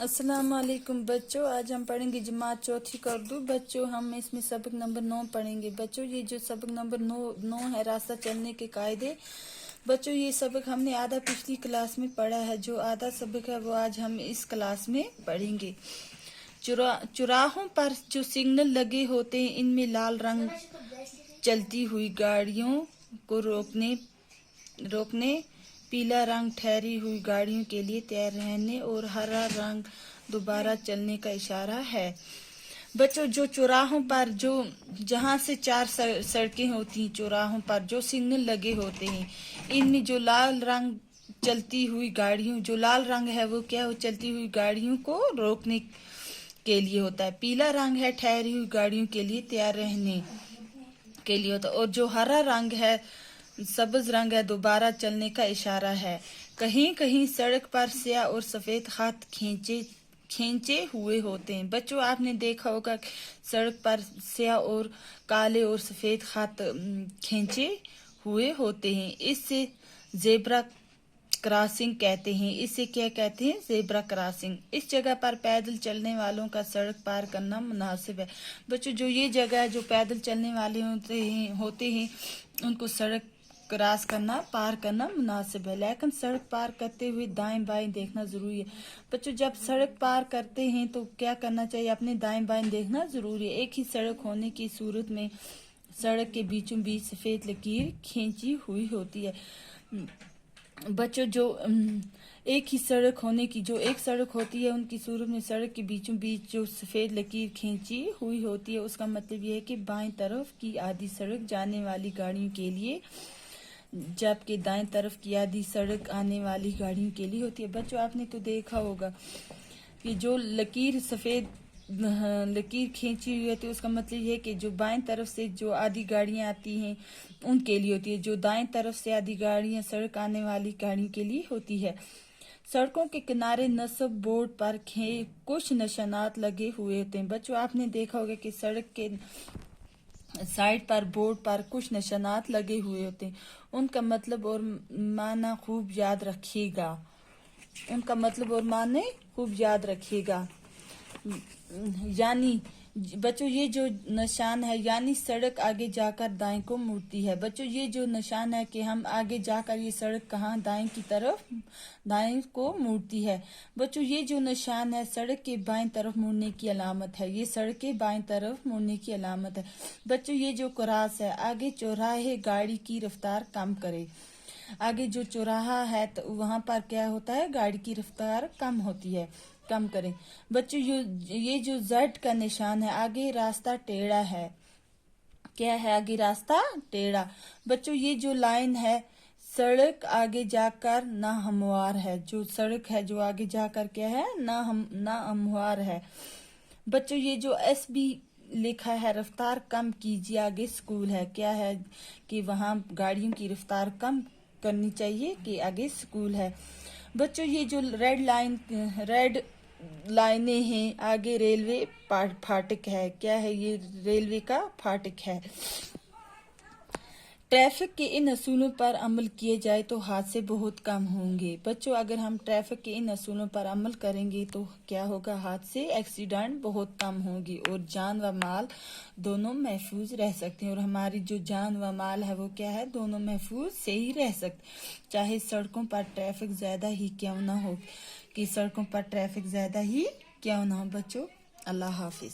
अस्सलाम वालेकुम बच्चों, आज हम पढ़ेंगे जमात चौथी का उर्दू। बच्चों हम इसमें सबक नंबर 9 पढ़ेंगे। बच्चों ये जो सबक नंबर 9 है रास्ता चलने के कायदे। बच्चों ये सबक हमने आधा पिछली क्लास में पढ़ा है, जो आधा सबक है वो आज हम इस क्लास में पढ़ेंगे। चौराहों पर जो सिग्नल लगे होते हैं इनमें लाल रंग चलती हुई गाड़ियों को रोकने, पीला रंग ठहरी हुई गाड़ियों के लिए तैयार रहने और हरा रंग दोबारा चलने का इशारा है। बच्चों जो चौराहों पर जहाँ से चार सड़कें होती हैं, चौराहों पर जो सिग्नल लगे होते हैं इनमें जो लाल रंग चलती हुई गाड़ियों, जो लाल रंग है वो क्या हो, चलती हुई गाड़ियों को रोकने के लिए होता है। पीला रंग है ठहरी हुई गाड़ियों के लिए तैयार रहने के लिए होता है, और जो हरा रंग है, सब्ज रंग है, दोबारा चलने का इशारा है। कहीं कहीं सड़क पर स्याह और सफेद खत खींचे हुए होते हैं। बच्चों आपने देखा होगा सड़क पर स्याह और काले और सफेद खत खींचे हुए होते हैं। इससे जेब्रा क्रॉसिंग कहते हैं। इसे क्या कहते हैं? Zebra crossing. इस जगह पर पैदल चलने वालों का सड़क पार करना मुनासिब है। बच्चों जो ये जगह जो पैदल चलने वाले होते हैं उनको सड़क क्रॉस करना, पार करना मुनासिब है, लेकिन सड़क पार करते हुए दाएं बाएं देखना जरूरी है। बच्चों जब सड़क पार करते हैं तो क्या करना चाहिए? अपने दाएं बाएं देखना जरूरी है। एक ही सड़क होने की सूरत में सड़क के बीचों बीच सफेद लकीर खींची हुई होती है। बच्चों जो एक ही सड़क होने की जो एक सड़क होती है उनकी सूरत में सड़क के बीचों बीच जो सफेद लकीर खींची हुई होती है, उसका मतलब यह है कि बाएं तरफ की आधी सड़क जाने वाली गाड़ियों के लिए, जबकि दाएं तरफ की आधी सड़क आने वाली गाड़ियों के लिए होती है। बच्चों आपने तो देखा होगा कि जो सफेद लकीर खींची हुई होती है उसका मतलब ये है कि जो बाएं तरफ से जो आधी गाड़ियां आती हैं उनके लिए होती है, जो दाएं तरफ से आधी गाड़ियां सड़क आने वाली गाड़ियों के लिए होती है। सड़कों के किनारे नस्ब बोर्ड पर कुछ निशानात लगे हुए होते हैं। बच्चों आपने देखा होगा कि सड़क के साइड पर बोर्ड पर कुछ निशानात लगे हुए होते हैं। उनका मतलब और माना खूब याद रखिएगा। उनका मतलब और माने खूब याद रखिएगा। यानी बच्चों ये जो निशान है, यानी सड़क आगे जाकर दाएं को मुड़ती है। बच्चों ये जो निशान है कि हम आगे जाकर ये सड़क कहाँ दाएं की तरफ दाएं को मुड़ती है। बच्चों ये जो निशान है सड़क के बाएं तरफ मुड़ने की अलामत है। ये सड़क के बाएं तरफ मुड़ने की अलामत है। बच्चों ये जो क्रॉस है, आगे चौराहे गाड़ी की रफ्तार कम करे। आगे जो चौराहा है तो वहां पर क्या होता है, गाड़ी की रफ्तार कम होती है, कम करें। बच्चों ये जो जेड का निशान है, आगे रास्ता टेढ़ा है। क्या है? आगे रास्ता टेढ़ा। बच्चों ये जो लाइन है सड़क आगे जाकर ना हमवार है। जो सड़क है जो आगे जाकर क्या है, ना हमवार है। बच्चों ये जो एस बी लिखा है, रफ्तार कम कीजिए, आगे स्कूल है। क्या है कि वहां गाड़ियों की रफ्तार कम करनी चाहिए कि आगे स्कूल है। बच्चों ये जो रेड लाइनें हैं, आगे रेलवे फाटक है। क्या है? ये रेलवे का फाटक है। ट्रैफिक के इन असूलों पर अमल किए जाए तो हादसे बहुत कम होंगे। बच्चों अगर हम ट्रैफिक के इन असूलों पर अमल करेंगे तो क्या होगा? हादसे, एक्सीडेंट बहुत कम होंगे और जान व माल दोनों महफूज रह सकते हैं। और हमारी जो जान व माल है वो क्या है? दोनों महफूज से ही रह सकते, चाहे सड़कों पर ट्रैफिक ज्यादा ही क्यों ना हो, कि सड़कों पर ट्रैफिक ज्यादा ही क्यों ना हो। बच्चों अल्लाह हाफिज।